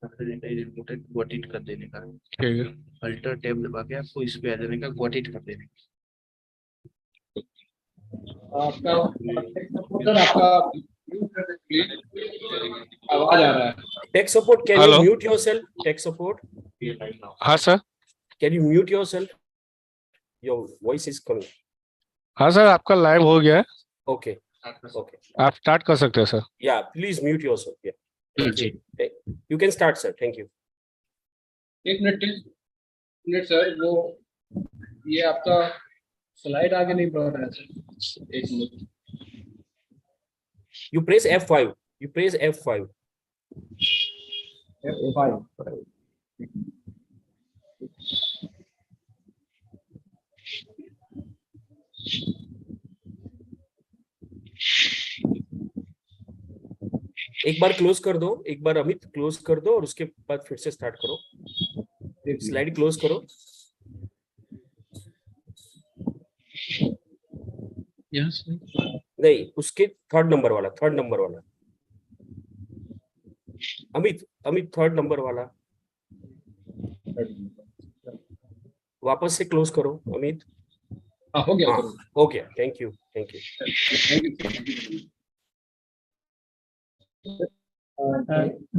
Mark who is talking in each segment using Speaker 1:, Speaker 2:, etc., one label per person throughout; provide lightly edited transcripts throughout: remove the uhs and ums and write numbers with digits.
Speaker 1: Got it कर देने का,
Speaker 2: ठीक है।
Speaker 1: अल्टर टैब दबा के आपको इस पे आ जाने का, गॉट इट कर देने का।
Speaker 3: आपका आपका आवाज आ रहा है।
Speaker 4: Tech support, can
Speaker 2: Hello?
Speaker 4: you mute yourself? Tech support,
Speaker 2: हाँ sir.
Speaker 4: can you mute yourself? Your voice is coming.
Speaker 2: हाँ सर, आपका लाइव हो गया है,
Speaker 4: Okay. Okay.
Speaker 2: आप स्टार्ट कर सकते हैं sir.
Speaker 4: Yeah, please mute yourself. Yeah. Thank you. You can start, sir. Thank you.
Speaker 3: एक मिनट सर, वो ये आपका स्लाइड आगे नहीं बढ़ रहा है सर, एक minute.
Speaker 4: You press F5. You press F5.
Speaker 3: F5।
Speaker 4: एक बार क्लोज कर दो, एक बार अमित क्लोज कर दो और उसके बाद फिर से स्टार्ट करो। स्लाइड क्लोज करो।
Speaker 1: यस
Speaker 4: नहीं, उसके थर्ड नंबर वाला अमित थर्ड नंबर वाला वापस से क्लोज करो अमित।
Speaker 3: हो गया।
Speaker 4: हो गया। Thank you.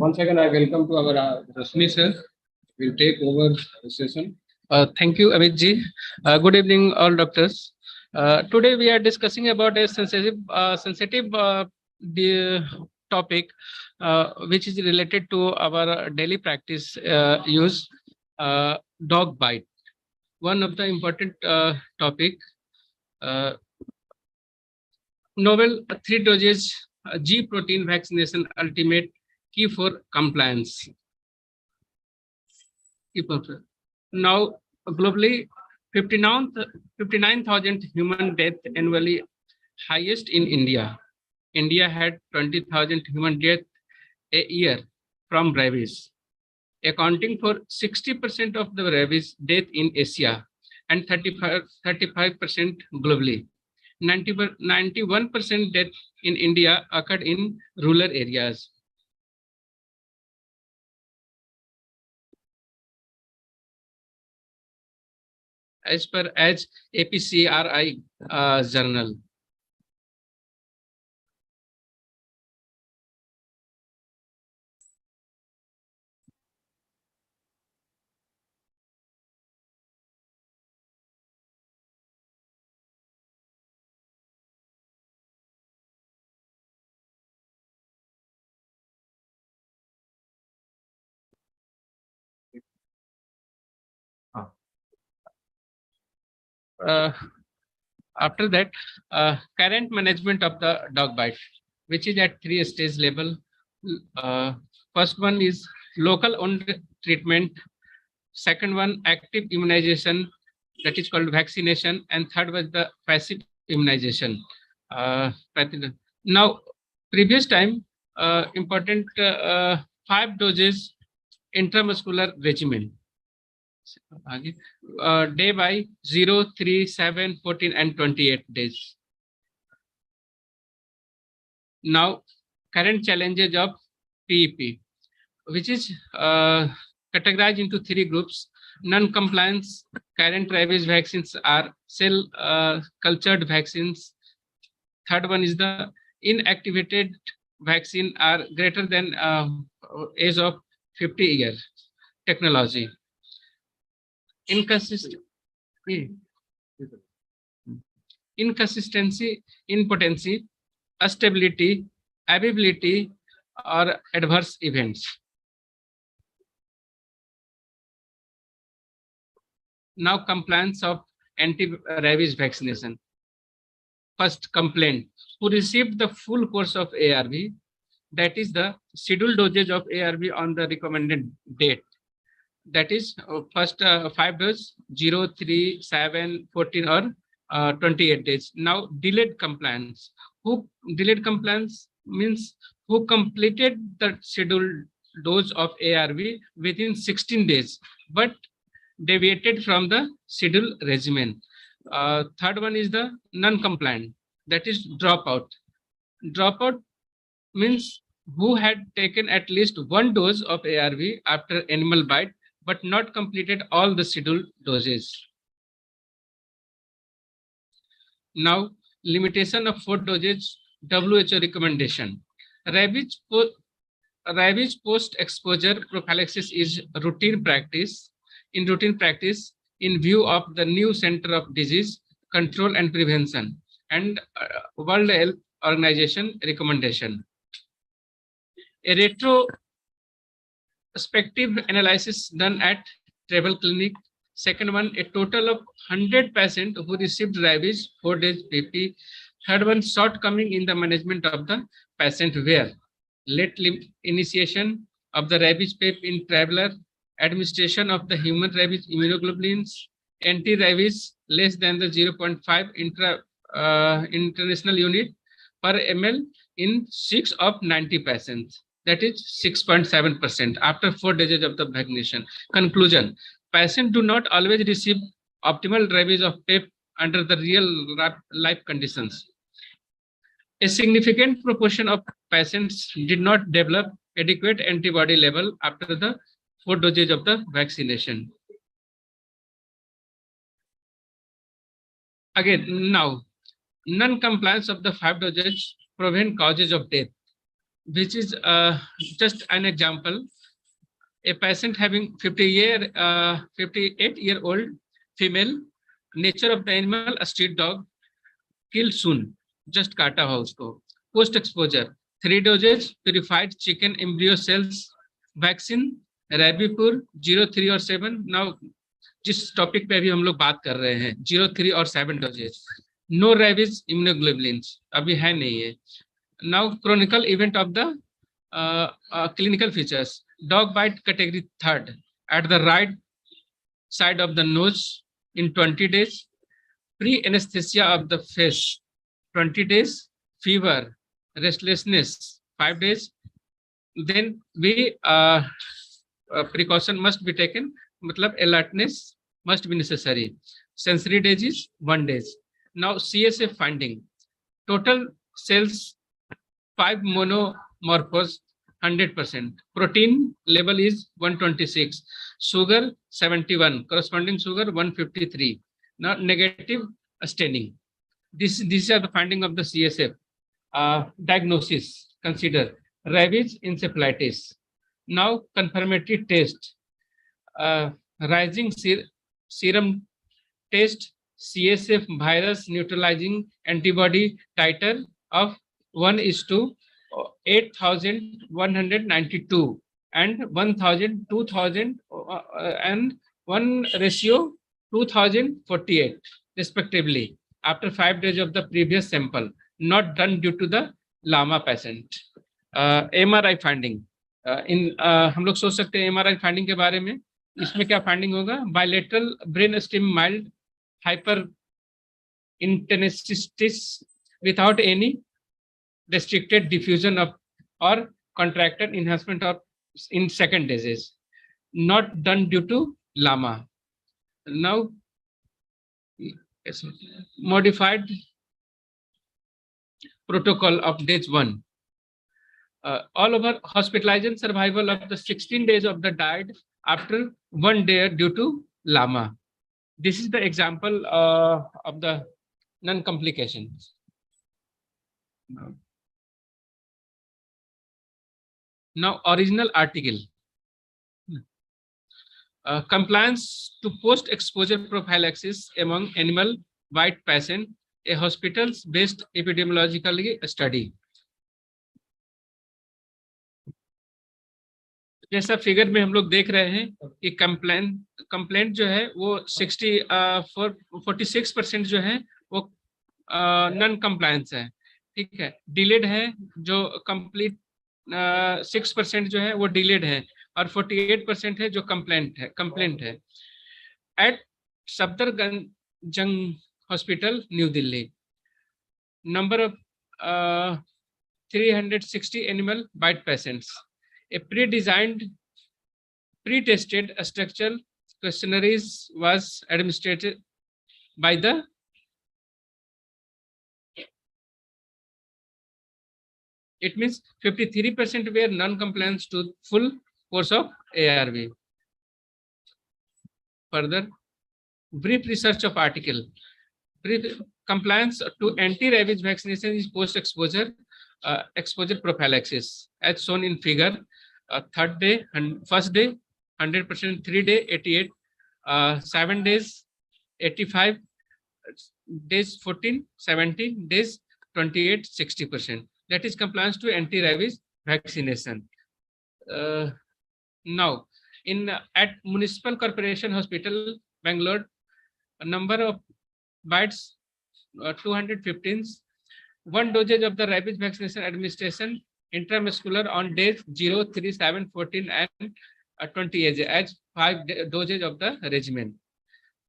Speaker 3: One second, I welcome to our Rasmi sir. Will take over the session.
Speaker 5: Thank you, Amit ji. Good evening, all doctors. Today we are discussing about a sensitive topic, which is related to our daily practice use, dog bite. One of the important topic. Novel 3 dosage G protein vaccination ultimate key for compliance. Now, globally, 59,000 human deaths annually, highest in India. India had 20,000 human deaths a year from rabies, accounting for 60% of the rabies death in Asia and 35% globally. 91% death in India occurred in rural areas. As per APCRI journal. After that, current management of the dog bite, which is at 3-stage level. First one is local on treatment. Second one, active immunization, that is called vaccination. And third was the passive immunization. Now, previous time, important 5 doses intramuscular regimen. Day by 0, 3, 7, 14, and 28 days. Now, current challenges of PEP, which is categorized into 3 groups. Non-compliance current rabies vaccines are cell cultured vaccines. Third one is the inactivated vaccine are greater than age of 50 years. Technology. Inconsistency, impotency, stability, availability, or adverse events. Now, compliance of anti-rabies vaccination. First, complaint. Who received the full course of ARV, that is the scheduled dosage of ARV on the recommended date. That is first 5 doses, 0, 3, 7, 14, or 28 days. Now, delayed compliance. Who delayed compliance means who completed the scheduled dose of ARV within 16 days, but deviated from the scheduled regimen. Third one is the non-compliant, that is dropout. Dropout means who had taken at least one dose of ARV after animal bite but not completed all the scheduled doses. Now, limitation of food dosage, WHO recommendation. Rabies post-exposure prophylaxis is routine practice. In view of the new Center of Disease Control and Prevention and World Health Organization recommendation. A retrospective analysis done at travel clinic. Second one, a total of 100 patients who received rabies 4 days PP. Third one, shortcoming in the management of the patient were late initiation of the rabies PEP in traveler, administration of the human rabies immunoglobulins, anti-rabies less than the 0.5 international unit per ml in 6 of 90 patients. That is 6.7% after 4 days of the vaccination. Conclusion, patients do not always receive optimal rabies of PEP under the real life conditions. A significant proportion of patients did not develop adequate antibody level after the 4 doses of the vaccination. Again, now, non-compliance of the 5 doses prevent causes of death, which is just an example. A patient having 58-year-old female, nature of the animal, a street dog, killed soon, just काटा हुआ उसको. Post exposure, 3 doses purified chicken embryo cells vaccine, Rabipur 03 और 7. Now जिस topic पे अभी हम लोग बात कर रहे हैं 03 और 7 डोजेज. नो रेबीज इम्यूनोग्लोबुलिन्स अभी है नहीं है. Now chronicle event of the clinical features, dog bite category 3rd at the right side of the nose in 20 days, pre-anesthesia of the face 20 days, fever, restlessness 5 days. Then we precaution must be taken, matlab alertness must be necessary. Sensory disease 1 day. Now CSF finding, total cells 5 monomorphous 100%. Protein level is 126. Sugar 71. Corresponding sugar 153. Now negative staining. These are the finding of the CSF. Diagnosis, consider rabies encephalitis. Now confirmatory test. Rising serum test, CSF virus neutralizing antibody titer of 1:8,192 and 2,000 and 1:2,048 respectively after 5 days of the previous sample, not done due to the llama patient. MRI finding, हम लोग सोच सकते हैं MRI finding के बारे में. इसमें क्या फाइंडिंग होगा? Bilateral brain stem mild hyper intensities without any restricted diffusion of or contracted enhancement of in second disease, not done due to llama. Now modified protocol of days 1. All over hospitalization survival of the 16 days of the died after 1 day due to llama. This is the example of the non-complications. Now original article. Compliance to post-exposure prophylaxis among animal bite patient, a hospitals-based epidemiological study. जैसा figure में हम लोग देख रहे हैं कि complaint जो है वो 46% जो है वो नॉन कंप्लायंस है. ठीक है, डिलेड है जो कंप्लीट 6% जो है वो डिलेड है और 48% है जो कंप्लेंट है. At Safdarjung hospital new Delhi, number of 360 animal bite patients. A pre-tested structural questionnaires was administered by the It means 53% were non-compliance to full course of ARV. Further, brief research of article. Brief compliance to anti-rabies vaccination is post-exposure exposure prophylaxis, as shown in figure. Third day and first day 100%, 3-day 88, 7 days 85, days 14, 17, days 28, 60%. That is compliance to anti-rabies vaccination. Now, in at Municipal Corporation Hospital, Bangalore, a number of bites 215. One dosage of the rabies vaccination administration intramuscular on days 0, 3, 7, 14, and 20 as 5 dosage of the regimen.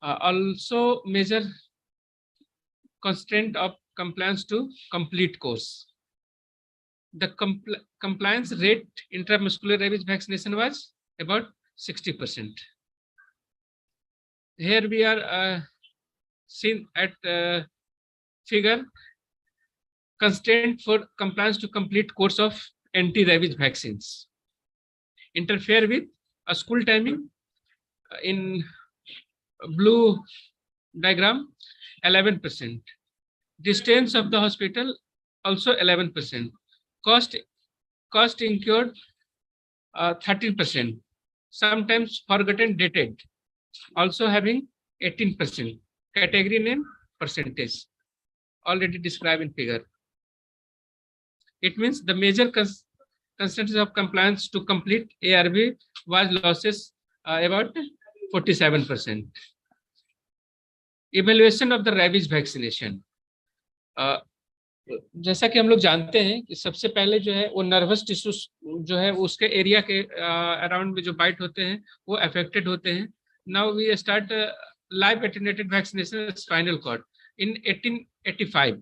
Speaker 5: Also measure constraint of compliance to complete course. The compliance rate intramuscular rabies vaccination was about 60%. Here we are seen at figure constraint for compliance to complete course of anti-rabies vaccines. Interfere with a school timing in blue diagram 11%. Distance of the hospital also 11%. Cost incurred 13%. Sometimes forgotten dated also having 18%. Category name percentage already described in figure. It means the major constraints of compliance to complete ARV was losses about 47%. Evaluation of the rabies vaccination. जैसा कि हम लोग जानते हैं कि सबसे पहले जो है वो नर्वस टिश्यू जो है उसके एरिया के अराउंड में जो बाइट होते हैं वो अफेक्टेड होते हैं. Now we start live attenuated vaccination spinal cord in 1885,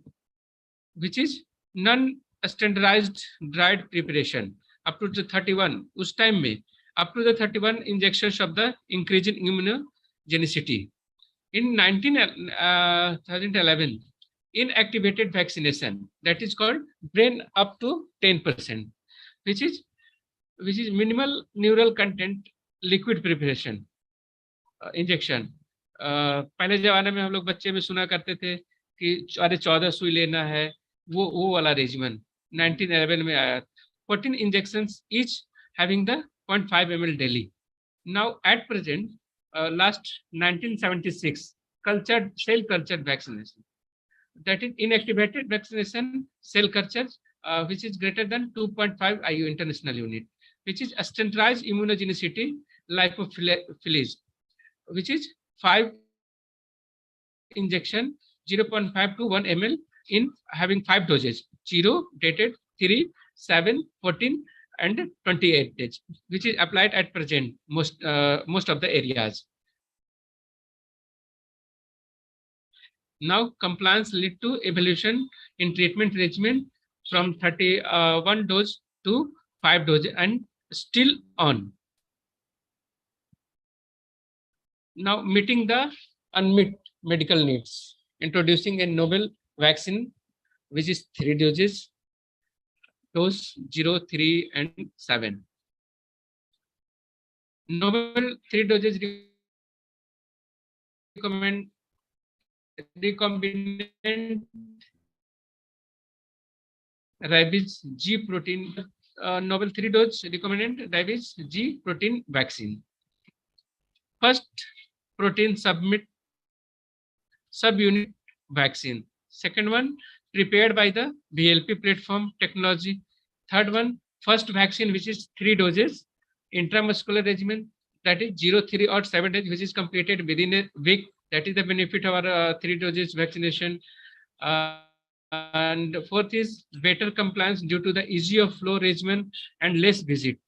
Speaker 5: which is non-standardized dried preparation up to the 31. उस टाइम में up to the 31 injections of the increasing immunogenicity. In 2011, inactivated vaccination that is called brain up to 10%, which is minimal neural content liquid preparation injection. पहले जमाने में हम लोग बच्चे में सुना करते थे कि अरे 14 सुई लेना है, वो वाला रेजिमेंट 1911 में आया. 14 injections each having the 0.5 ml daily. Now at present, last 1976 cell cultured vaccination, that is inactivated vaccination cell culture which is greater than 2.5 IU international unit, which is a standardized immunogenicity lyophilase, which is 5 injection 0.5 to 1 ml in having 5 doses, 0, dated 3, 7, 14 and 28 days, which is applied at present most of the areas. Now compliance lead to evolution in treatment regimen from 31 dose to 5 dose and still on. Now meeting the unmet medical needs, introducing a novel vaccine which is 3 doses, dose 0, 3 and 7. Novel 3 doses recombinant rabies G protein, novel 3 dose recombinant rabies G protein vaccine. First, protein subunit vaccine. Second one, prepared by the VLP platform technology. Third one, first vaccine which is 3 doses, intramuscular regimen, that is 0, 3 or 7 days, which is completed within a week. That is the benefit of our 3 doses vaccination. And fourth is better compliance due to the easy of flow regimen and less visit.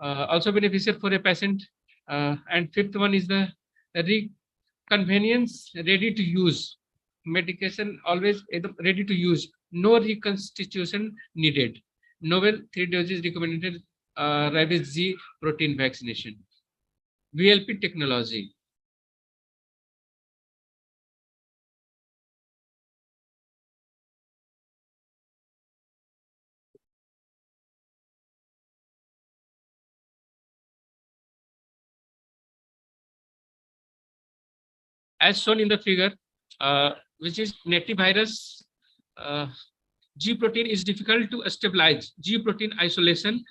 Speaker 5: Also beneficial for a patient. And fifth one is the convenience, ready to use. Medication always ready to use, no reconstitution needed. Novel 3 doses recommended rabies Z protein vaccination. VLP technology. as shown in the figure, which is native virus. G protein is difficult to stabilize. G protein isolation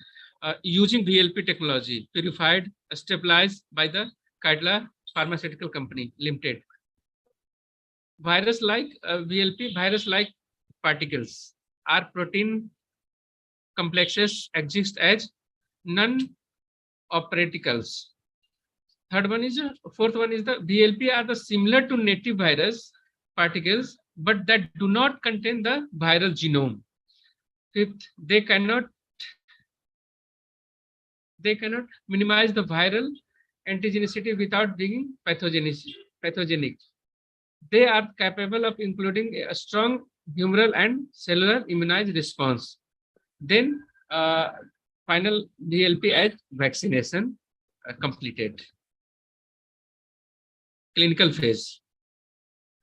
Speaker 5: using VLP technology, purified, stabilized by the Cadla Pharmaceutical Company Limited. Virus-like VLP, virus-like particles are protein complexes exist as non-operticals. Fourth one is the VLP are the similar to native virus particles, but that do not contain the viral genome. Fifth, they cannot minimize the viral antigenicity without being pathogenic. They are capable of including a strong humoral and cellular immunized response. Then final VLP as vaccination completed. Clinical phase.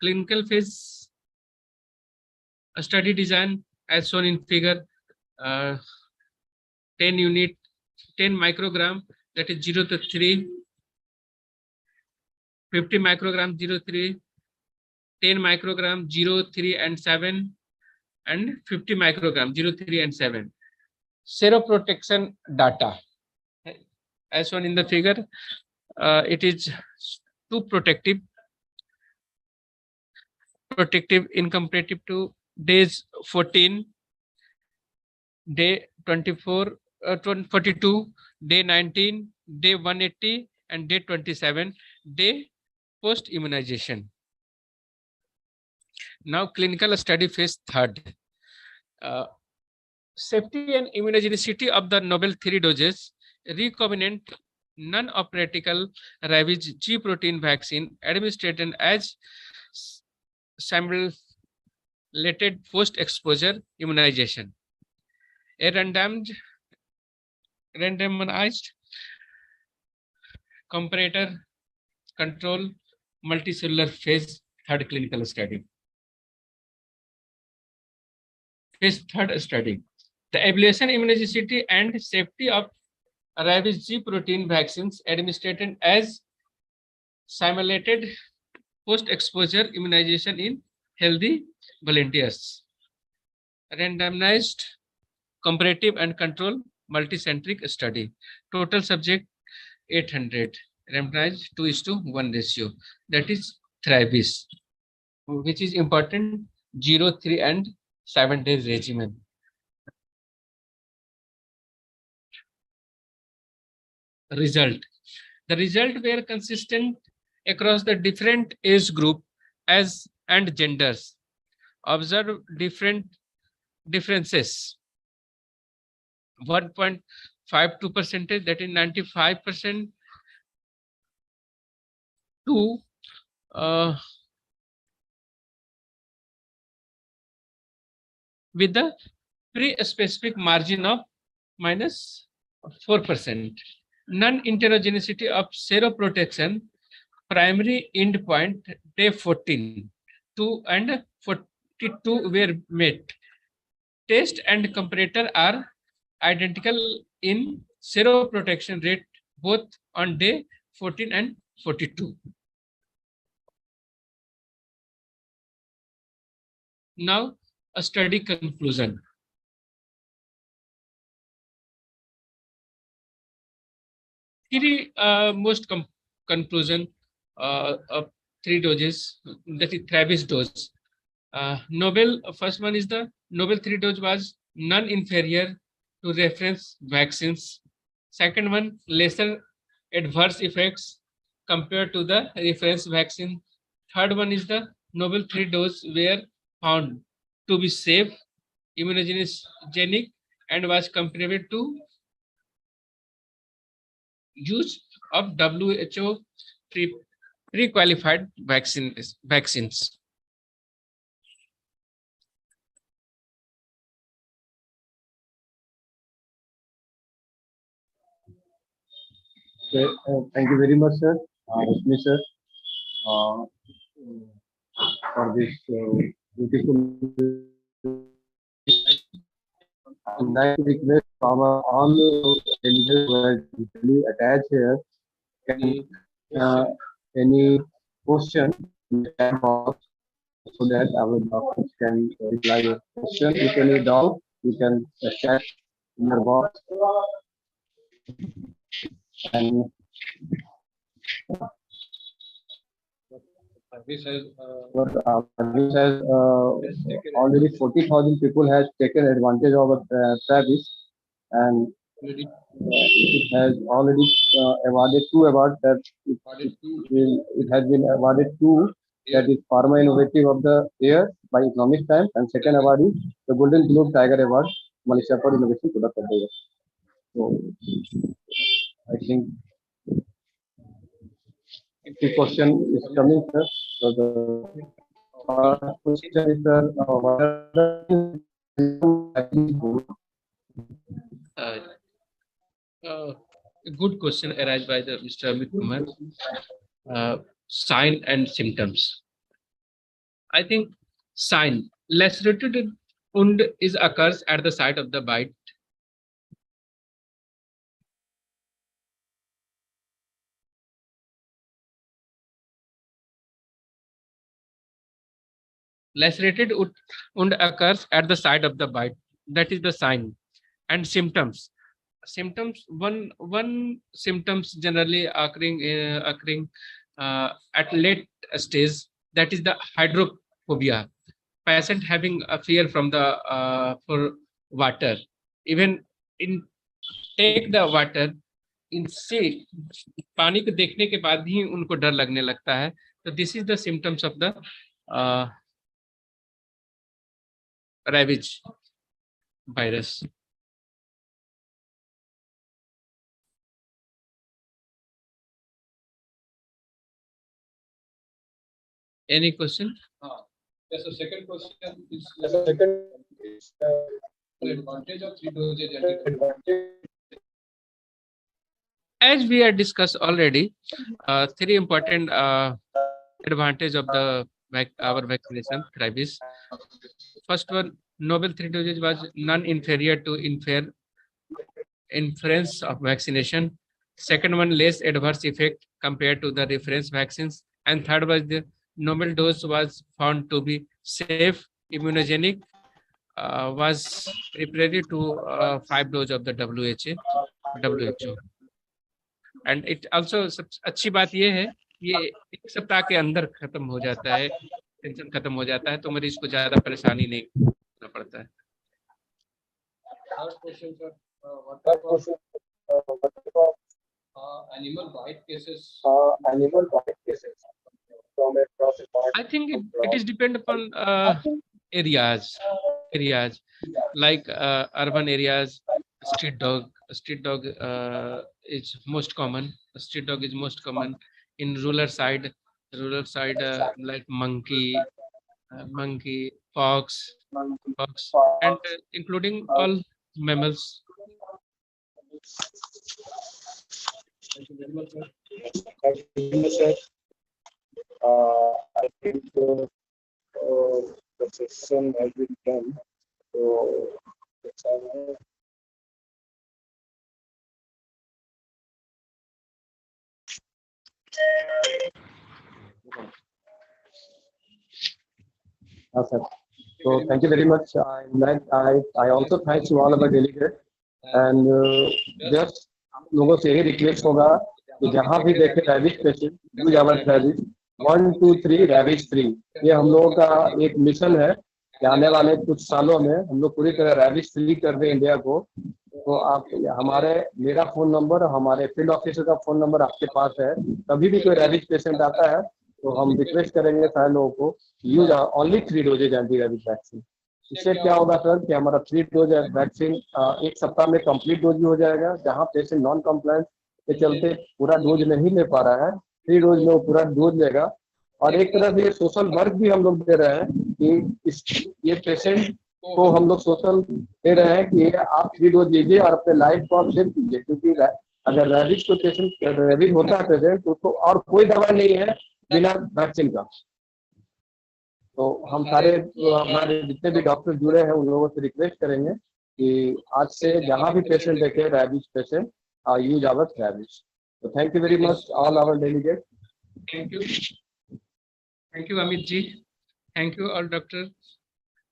Speaker 5: Clinical phase study design as shown in figure. 10 unit, 10 microgram, that is 0 to 3, 50 microgram 0, 3, 10 microgram 0, 3 and 7, and 50 microgram 0, 3 and 7. Seroprotection data as shown in the figure. It is too protective in comparative to days 14, day 24, 42, day 19, day 180, and day 27, day post immunization. Now clinical study phase third. Safety and immunogenicity of the novel 3 doses recombinant non-operatical rabies G protein vaccine administered as simulated post-exposure immunization. A randomized comparator control multicellular phase third clinical study. Phase third study. The evaluation immunogenicity and safety of rabies G protein vaccines administered as simulated post-exposure immunization in healthy volunteers. Randomized comparative and control multicentric study. Total subject 800. Randomized 2:1 ratio. That is rabies, which is important. 0, 3 and 7 days regimen. Result. The result were consistent across the different age group and genders. Observe differences. 1.52%, that is 95%, to with the pre-specific margin of -4%. Non-interogenicity of seroprotection primary endpoint day 14, 2 and 42 were met. Test and comparator are identical in seroprotection rate both on day 14 and 42. Now a study conclusion. Three most conclusion of 3 doses, that is rabies dose. Novel, first one is the novel 3 dose was non-inferior to reference vaccines. Second one, lesser adverse effects compared to the reference vaccine. Third one is the novel 3 dose were found to be safe, immunogenic, and was comparable to use of WHO pre-qualified vaccines.
Speaker 6: Thank you very much, sir, Rashmi sir, for this beautiful. And I request our all leaders who are usually attached here, can any question in the chat box so that our doctors can reply your question. If any doubt, you can chat in your box. And
Speaker 3: This has
Speaker 6: what this has already 40,000 people has taken advantage of Travis, and it has already awarded 2 awards. That it has been awarded 2. That is Pharma Innovative of the Year by Economic Times, and second award is the Golden Globe Tiger Award, Malaysia for Innovation Product of the Year. So I think the question is coming, sir. So the question is, sir,
Speaker 5: A good question arised by the Mr. Amit Kumar. Sign and symptoms. I think sign lacerated wound is occurs at the site of the bite. Lacerated wound occurs at the site of the bite. That is the sign. And symptoms. One symptoms generally occurring at late stage. That is the hydrophobia. Patient having a fear from the for water. Even in take the water, इनसे पानी को देखने के बाद ही उनको डर लगने लगता है. तो this is the symptoms of the rabies virus. Any question?
Speaker 3: Yes, the second question is the advantage of 3 dosage.
Speaker 5: As we had discussed already, 3 important advantage of the our vaccination rabies. First one, novel 3 dosage was non-inferior to inference of vaccination. Second one, less adverse effect compared to the reference vaccines. And third was the novel dose was found to be safe, immunogenic, was prepared to 5 dose of the WHO. And it also अच्छी बात ये है ये 1 सप्ताह के अंदर खत्म हो जाता है, टेंशन खत्म हो जाता है, तो मरीज को ज्यादा परेशानी नहीं करना पड़ता है.
Speaker 3: Third question, sir. What type of animal bite cases?
Speaker 5: I think it is depend upon areas like urban areas. Street dog is most common. Street dog is most common. In rural side like monkey, fox, and including all mammals.
Speaker 3: Thank you very much, sir.
Speaker 6: I think the session has been done. So that's all. Sir. So thank you very much. I also thank to all of our delegates and just लोगों से यही request होगा कि जहाँ भी देखे rabies patient use our rabies 1 2 3 rabies free. ये हम लोगों का एक मिशन है कि आने वाले कुछ सालों में हम लोग पूरी तरह रैबिस फ्री कर दें इंडिया को. तो आप मेरा फोन नंबर और हमारे फील्ड ऑफिसर का फोन नंबर आपके पास है. कभी भी कोई रैबिस पेशेंट आता है तो हम रिक्वेस्ट करेंगे सारे लोगों को use only 3 doses anti rabies vaccine. इससे क्या होगा सर कि हमारा 3 डोज वैक्सीन 1 सप्ताह में कंप्लीट डोज भी हो जाएगा. जहां पेशेंट नॉन कंप्लायंस के चलते पूरा डोज नहीं ले पा रहा है, 3 डोज में वो पूरा डोज लेगा. और एक तरह से सोशल वर्क भी हम लोग दे रहे हैं कि ये पेशेंट को हम लोग सोशल दे रहे हैं कि आप 3 डोज लीजिए और अपने लाइफ को आप सेव कीजिए. क्योंकि अगर रैबिस को पेशेंट रैबिस होता है पेशेंट तो उसको और कोई दवा नहीं है बिना वैक्सीन का. तो हम सारे हमारे जितने भी डॉक्टर जुड़े हैं उन लोगों से रिक्वेस्ट करेंगे कि आज से जहां भी पेशेंट देखे rabies patient use our rabies. तो thank you very much all our delegate.
Speaker 5: Thank you. Thank you, Amit ji. Thank you all, doctor,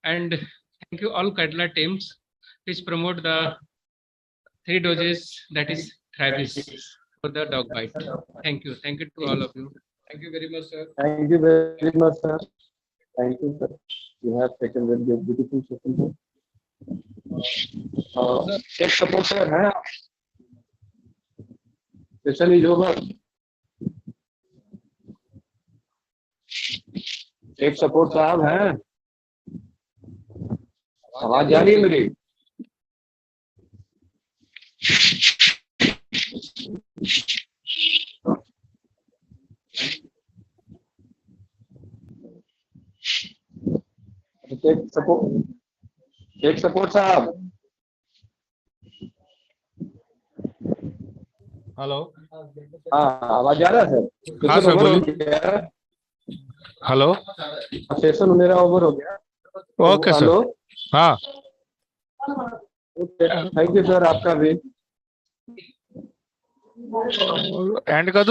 Speaker 5: and thank you all Kadla teams which promote the 3 doses, that is rabies for the dog bite. Thank you to all of you.
Speaker 3: Thank you very much, sir.
Speaker 6: Thank you very much, sir. Thank you, sir. You have taken very beautiful session. Take support, sir. है specially जो एक support साहब हैं, आवाज जा रही है मेरी? एक सपोर्ट साहब।
Speaker 2: हेलो।
Speaker 6: हाँ, आवाज जा रहा है सर?
Speaker 2: हाँ सर, बोलिए। हेलो।
Speaker 6: सेशन मेरा ओवर हो गया।
Speaker 2: Okay sir.
Speaker 6: हेलो।
Speaker 2: हाँ।
Speaker 6: थैंक यू सर, आपका भी
Speaker 2: एंड कर दूं?